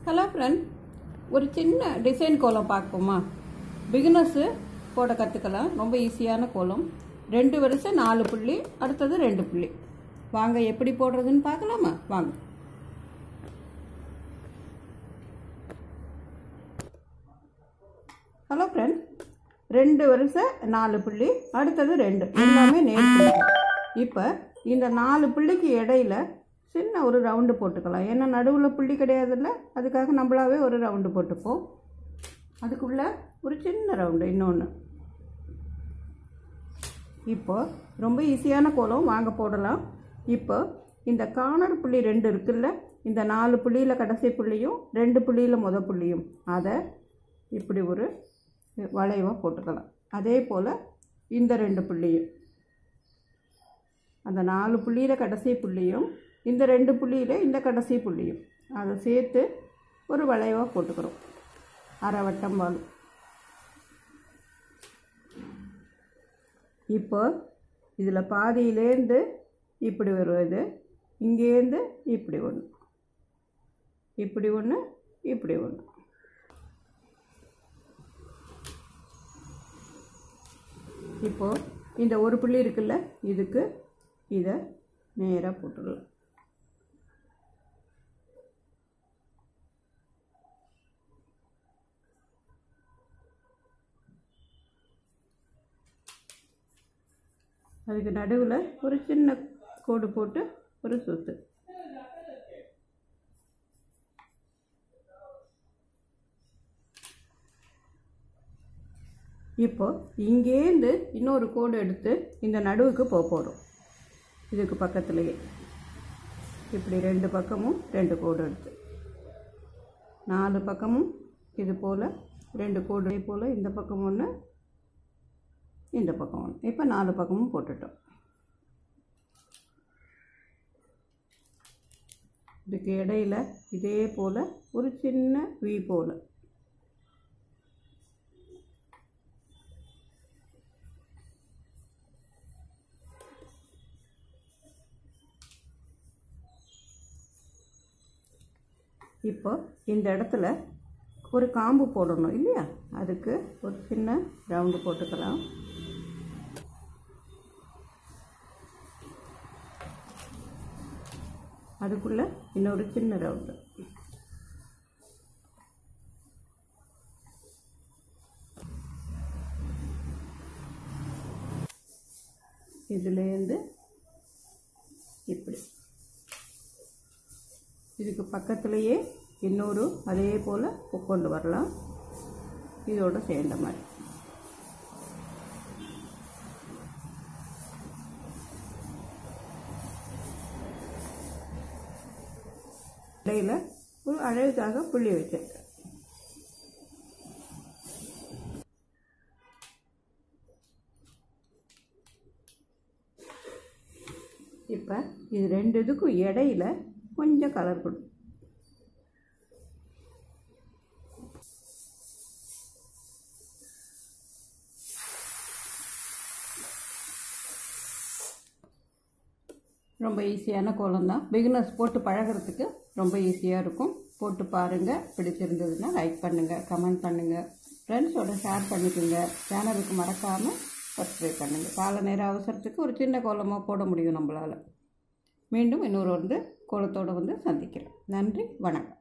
Hello friend, ஒரு சின்ன design கோலம் பார்ப்போமா? பிகினர்ஸு போட கற்றுக்கலாம். ரொம்ப ஈஸியான கோலம். 2 வரிசை 4 புள்ளி, அடுத்தது 2 புள்ளி. வாங்க எப்படி போடுறதுன்னு பார்க்கலாமா? வாங்க. ஹலோ ஃப்ரெண்ட், 2 வரிசை 4 புள்ளி, அடுத்தது 2, எல்லாமே நேர் புள்ளி. இப்போ இந்த 4 புள்ளிக்கு இடையில சின்ன ஒரு ரவுண்டு போட்டுக்கலாம். ஏன்னா நடுவில் புள்ளி கிடையாதுல்ல, அதுக்காக நம்மளாவே ஒரு ரவுண்டு போட்டுப்போம். அதுக்குள்ளே ஒரு சின்ன ரவுண்டு இன்னொன்று. இப்போ ரொம்ப ஈஸியான கோலம், வாங்க போடலாம். இப்போ இந்த கார்னர் புள்ளி 2 இருக்குல்ல, இந்த 4 புள்ளியில் கடைசி புள்ளியும் 2 புள்ளியில் முத புள்ளியும் அதை இப்படி ஒரு வளைவாக போட்டுக்கலாம். அதே போல் இந்த 2 புள்ளியும், அந்த 4 புள்ளியில் கடைசி புள்ளியும் இந்த 2 புள்ளியில் இந்த கடைசி புள்ளியும் அதை சேர்த்து ஒரு வளைவாக போட்டுக்கிறோம். அரை வட்டம் வால். இப்போ இதில் பாதியிலேருந்து இப்படி வருவது, இங்கேருந்து இப்படி ஒன்று, இப்படி ஒன்று, இப்படி ஒன்று. இப்போது இந்த ஒரு புள்ளி இருக்குல்ல, இதுக்கு இதை நேராக போட்டுடலாம். அதுக்கு நடுவில் ஒரு சின்ன கோடு போட்டு ஒரு சுத்து. இப்போ இங்கேருந்து இன்னொரு கோடு எடுத்து இந்த நடுவுக்கு போகிறோம். இதுக்கு பக்கத்துலேயே இப்படி 2 பக்கமும் 2 கோடு எடுத்து 4 பக்கமும் இது போல் 2 கோடு போல் இந்த பக்கம் ஒன்று, இந்த பக்கம் ஒன்று. இப்போ 4 பக்கமும் போட்டுட்டோம். இதுக்கு இடையில இதே போல் ஒரு சின்ன வி போல் இப்போ இந்த இடத்துல ஒரு காம்பு போடணும் இல்லையா, அதுக்கு ஒரு சின்ன ரவுண்டு போட்டுக்கலாம். அதுக்குள்ளே இன்னொரு சின்ன ரவுண்டு. இதுலேருந்து இப்படி இதுக்கு பக்கத்துலேயே இன்னொரு அதே போல் கொண்டு வரலாம், இதோட சேர்ந்த மாதிரி. இடையில் ஒரு அழகுக்காக புள்ளி வச்சிருக்கேன். இப்போ இது 2 இதுக்கும் இடையில கொஞ்சம் கலர் கொடு. ரொம்ப ஈஸியான கோலம் தான். பிகினர்ஸ் போட்டு பழகிறதுக்கு ரொம்ப ஈஸியாக இருக்கும். போட்டு பாருங்கள். பிடிச்சிருந்ததுன்னா லைக் பண்ணுங்கள், கமெண்ட் பண்ணுங்கள், ஃப்ரெண்ட்ஸோட ஷேர் பண்ணிக்கோங்க. சேனலுக்கு மறக்காமல் சப்ஸ்கிரைப் பண்ணுங்கள். கால நேர அவசரத்துக்கு ஒரு சின்ன கோலமாக போட முடியும் நம்மளால். மீண்டும் இன்னொரு கோலத்தோடு சந்திக்கிறேன். நன்றி, வணக்கம்.